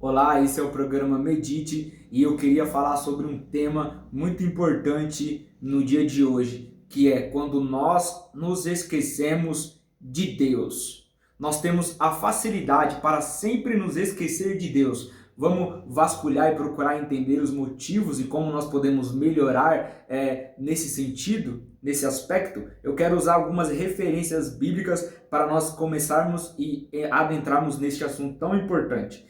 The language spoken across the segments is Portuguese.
Olá, esse é o programa Medite e eu queria falar sobre um tema muito importante no dia de hoje, que é quando nós nos esquecemos de Deus. Nós temos a facilidade para sempre nos esquecer de Deus. Vamos vasculhar e procurar entender os motivos e como nós podemos melhorar nesse sentido, nesse aspecto. Eu quero usar algumas referências bíblicas para nós começarmos e adentrarmos neste assunto tão importante.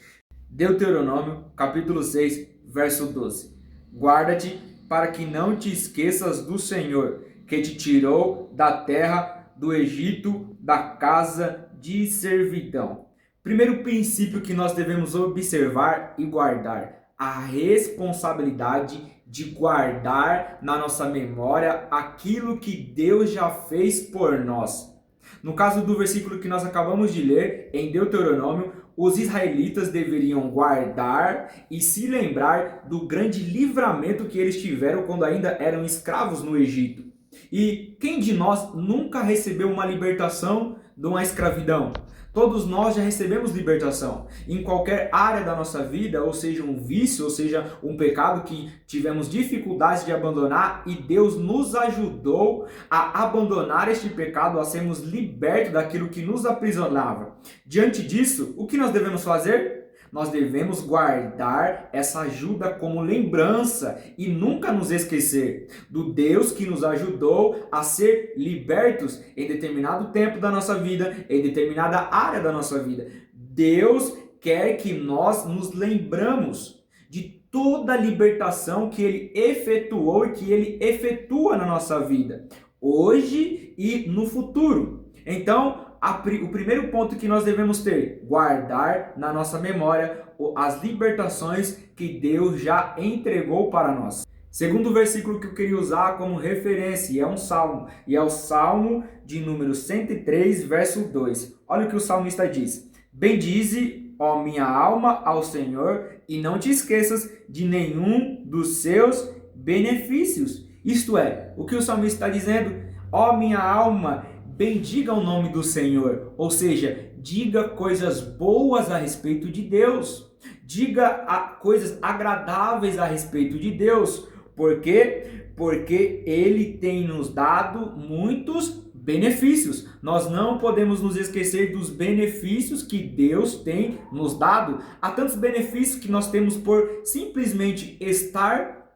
Deuteronômio, capítulo 6, verso 12. Guarda-te para que não te esqueças do Senhor, que te tirou da terra do Egito, da casa de servidão. Primeiro princípio que nós devemos observar e guardar: a responsabilidade de guardar na nossa memória aquilo que Deus já fez por nós. No caso do versículo que nós acabamos de ler, em Deuteronômio, os israelitas deveriam guardar e se lembrar do grande livramento que eles tiveram quando ainda eram escravos no Egito. E quem de nós nunca recebeu uma libertação de uma escravidão? Todos nós já recebemos libertação em qualquer área da nossa vida, ou seja, um vício, ou seja, um pecado que tivemos dificuldades de abandonar e Deus nos ajudou a abandonar este pecado, a sermos libertos daquilo que nos aprisionava. Diante disso, o que nós devemos fazer? Nós devemos guardar essa ajuda como lembrança e nunca nos esquecer do Deus que nos ajudou a ser libertos em determinado tempo da nossa vida, em determinada área da nossa vida. Deus quer que nós nos lembramos de toda a libertação que Ele efetuou e que Ele efetua na nossa vida, hoje e no futuro. Então, o primeiro ponto que nós devemos ter: guardar na nossa memória as libertações que Deus já entregou para nós. Segundo versículo que eu queria usar como referência é um salmo, e é o Salmo de número 103, verso 2. Olha o que o salmista diz: bendize, ó minha alma, ao Senhor, e não te esqueças de nenhum dos seus benefícios. Isto é, o que o salmista está dizendo: ó minha alma, bendiga o nome do Senhor, ou seja, diga coisas boas a respeito de Deus, diga coisas agradáveis a respeito de Deus. Por quê? Porque Ele tem nos dado muitos benefícios. Nós não podemos nos esquecer dos benefícios que Deus tem nos dado. Há tantos benefícios que nós temos por simplesmente estar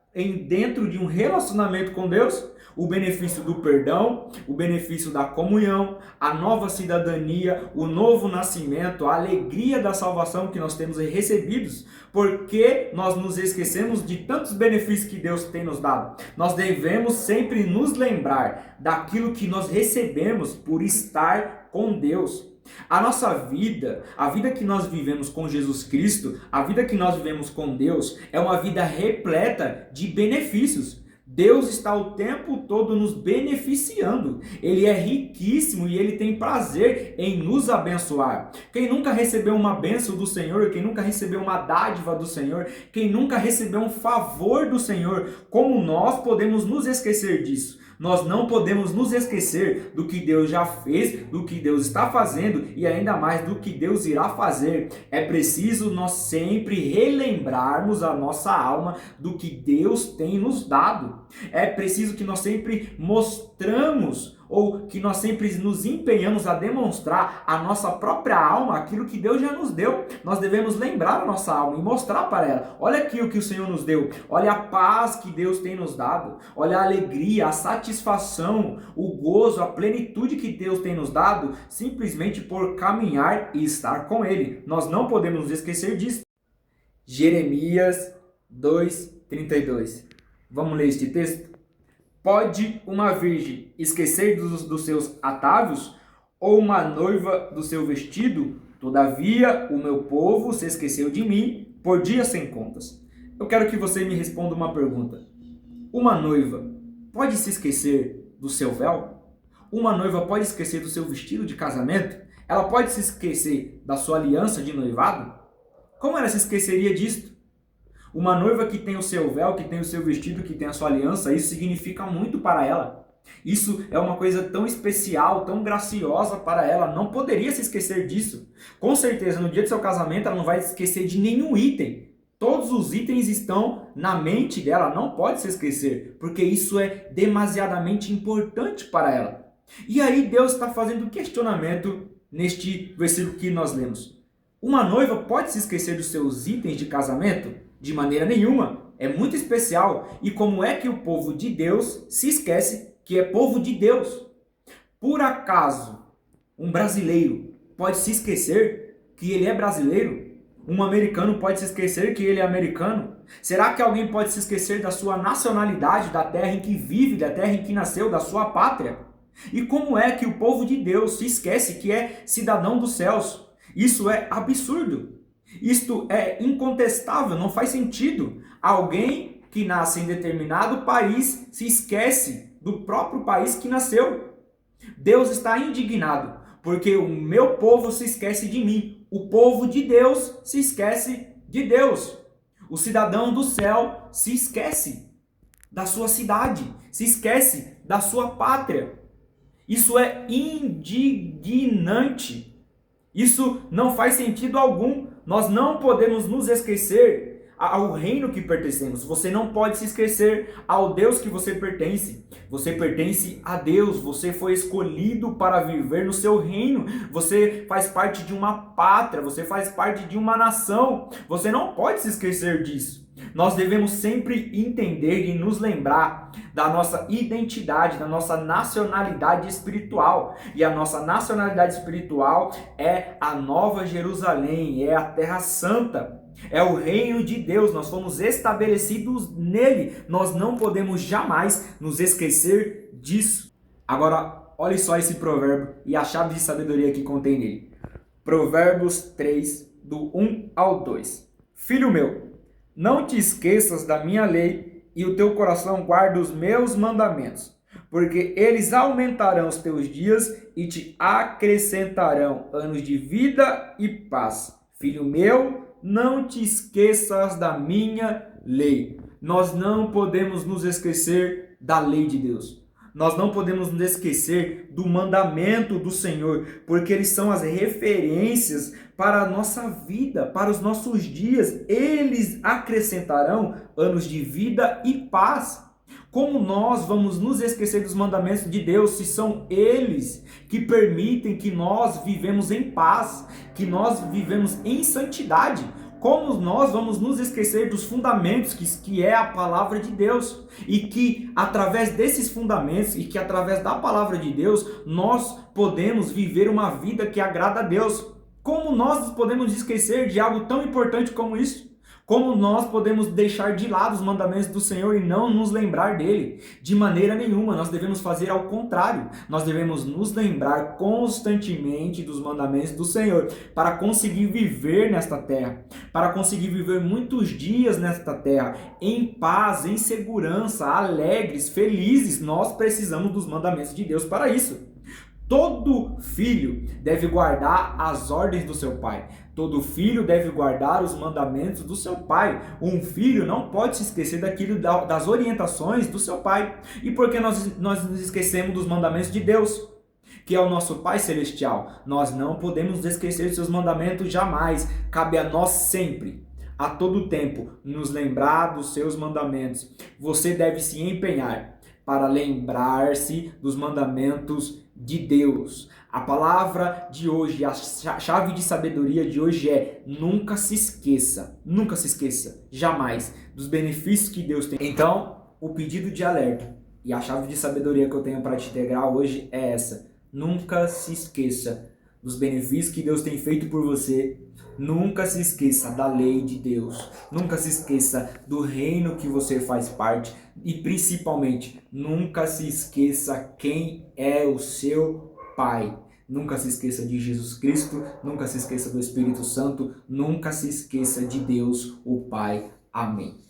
dentro de um relacionamento com Deus. O benefício do perdão, o benefício da comunhão, a nova cidadania, o novo nascimento, a alegria da salvação que nós temos recebidos. Porque nós nos esquecemos de tantos benefícios que Deus tem nos dado. Nós devemos sempre nos lembrar daquilo que nós recebemos por estar com Deus. A nossa vida, a vida que nós vivemos com Jesus Cristo, a vida que nós vivemos com Deus, é uma vida repleta de benefícios. Deus está o tempo todo nos beneficiando. Ele é riquíssimo e Ele tem prazer em nos abençoar. Quem nunca recebeu uma bênção do Senhor, quem nunca recebeu uma dádiva do Senhor, quem nunca recebeu um favor do Senhor, como nós podemos nos esquecer disso? Nós não podemos nos esquecer do que Deus já fez, do que Deus está fazendo e ainda mais do que Deus irá fazer. É preciso nós sempre relembrarmos a nossa alma do que Deus tem nos dado. É preciso que nós sempre mostramos ou que nós sempre nos empenhamos a demonstrar à nossa própria alma aquilo que Deus já nos deu. Nós devemos lembrar a nossa alma e mostrar para ela: olha aqui o que o Senhor nos deu, olha a paz que Deus tem nos dado, olha a alegria, a satisfação, o gozo, a plenitude que Deus tem nos dado, simplesmente por caminhar e estar com Ele. Nós não podemos nos esquecer disso. Jeremias 2:32. Vamos ler este texto? Pode uma virgem esquecer dos seus atávios, ou uma noiva do seu vestido? Todavia, o meu povo se esqueceu de mim por dias sem contas. Eu quero que você me responda uma pergunta. Uma noiva pode se esquecer do seu véu? Uma noiva pode esquecer do seu vestido de casamento? Ela pode se esquecer da sua aliança de noivado? Como ela se esqueceria disto? Uma noiva que tem o seu véu, que tem o seu vestido, que tem a sua aliança, isso significa muito para ela. Isso é uma coisa tão especial, tão graciosa para ela, não poderia se esquecer disso. Com certeza, no dia do seu casamento, ela não vai esquecer de nenhum item. Todos os itens estão na mente dela, não pode se esquecer, porque isso é demasiadamente importante para ela. E aí Deus está fazendo um questionamento neste versículo que nós lemos. Uma noiva pode se esquecer dos seus itens de casamento? De maneira nenhuma. É muito especial. E como é que o povo de Deus se esquece que é povo de Deus? Por acaso, um brasileiro pode se esquecer que ele é brasileiro? Um americano pode se esquecer que ele é americano? Será que alguém pode se esquecer da sua nacionalidade, da terra em que vive, da terra em que nasceu, da sua pátria? E como é que o povo de Deus se esquece que é cidadão dos céus? Isso é absurdo. Isto é incontestável, não faz sentido. Alguém que nasce em determinado país se esquece do próprio país que nasceu. Deus está indignado, porque o meu povo se esquece de mim. O povo de Deus se esquece de Deus. O cidadão do céu se esquece da sua cidade, se esquece da sua pátria. Isso é indignante. Isso não faz sentido algum. Nós não podemos nos esquecer ao reino que pertencemos. Você não pode se esquecer ao Deus que você pertence. Você pertence a Deus. Você foi escolhido para viver no seu reino. Você faz parte de uma pátria. Você faz parte de uma nação. Você não pode se esquecer disso. Nós devemos sempre entender e nos lembrar da nossa identidade, da nossa nacionalidade espiritual. E a nossa nacionalidade espiritual é a Nova Jerusalém, é a Terra Santa, é o reino de Deus. Nós fomos estabelecidos nele. Nós não podemos jamais nos esquecer disso. Agora, olhe só esse provérbio e a chave de sabedoria que contém nele. Provérbios 3, do 1 ao 2. Filho meu, não te esqueças da minha lei e o teu coração guarda os meus mandamentos, porque eles aumentarão os teus dias e te acrescentarão anos de vida e paz. Filho meu, não te esqueças da minha lei. Nós não podemos nos esquecer da lei de Deus. Nós não podemos nos esquecer do mandamento do Senhor, porque eles são as referências para a nossa vida, para os nossos dias. Eles acrescentarão anos de vida e paz. Como nós vamos nos esquecer dos mandamentos de Deus se são eles que permitem que nós vivemos em paz, que nós vivemos em santidade? Como nós vamos nos esquecer dos fundamentos que é a palavra de Deus? E que através desses fundamentos e que através da palavra de Deus nós podemos viver uma vida que agrada a Deus. Como nós podemos esquecer de algo tão importante como isso? Como nós podemos deixar de lado os mandamentos do Senhor e não nos lembrar dele? De maneira nenhuma, nós devemos fazer ao contrário. Nós devemos nos lembrar constantemente dos mandamentos do Senhor para conseguir viver nesta terra, para conseguir viver muitos dias nesta terra, em paz, em segurança, alegres, felizes. Nós precisamos dos mandamentos de Deus para isso. Todo filho deve guardar as ordens do seu pai. Todo filho deve guardar os mandamentos do seu pai. Um filho não pode se esquecer das orientações do seu pai. E por que nós nos esquecemos dos mandamentos de Deus, que é o nosso Pai Celestial? Nós não podemos nos esquecer de seus mandamentos jamais. Cabe a nós sempre, a todo tempo, nos lembrar dos seus mandamentos. Você deve se empenhar para lembrar-se dos mandamentos de Deus. A palavra de hoje, a chave de sabedoria de hoje é: nunca se esqueça, jamais, dos benefícios que Deus tem. Então, o pedido de alerta e a chave de sabedoria que eu tenho para te integrar hoje é essa: nunca se esqueça dos benefícios que Deus tem feito por você. Nunca se esqueça da lei de Deus. Nunca se esqueça do reino que você faz parte. E principalmente, nunca se esqueça quem é o seu Pai. Nunca se esqueça de Jesus Cristo. Nunca se esqueça do Espírito Santo. Nunca se esqueça de Deus, o Pai. Amém.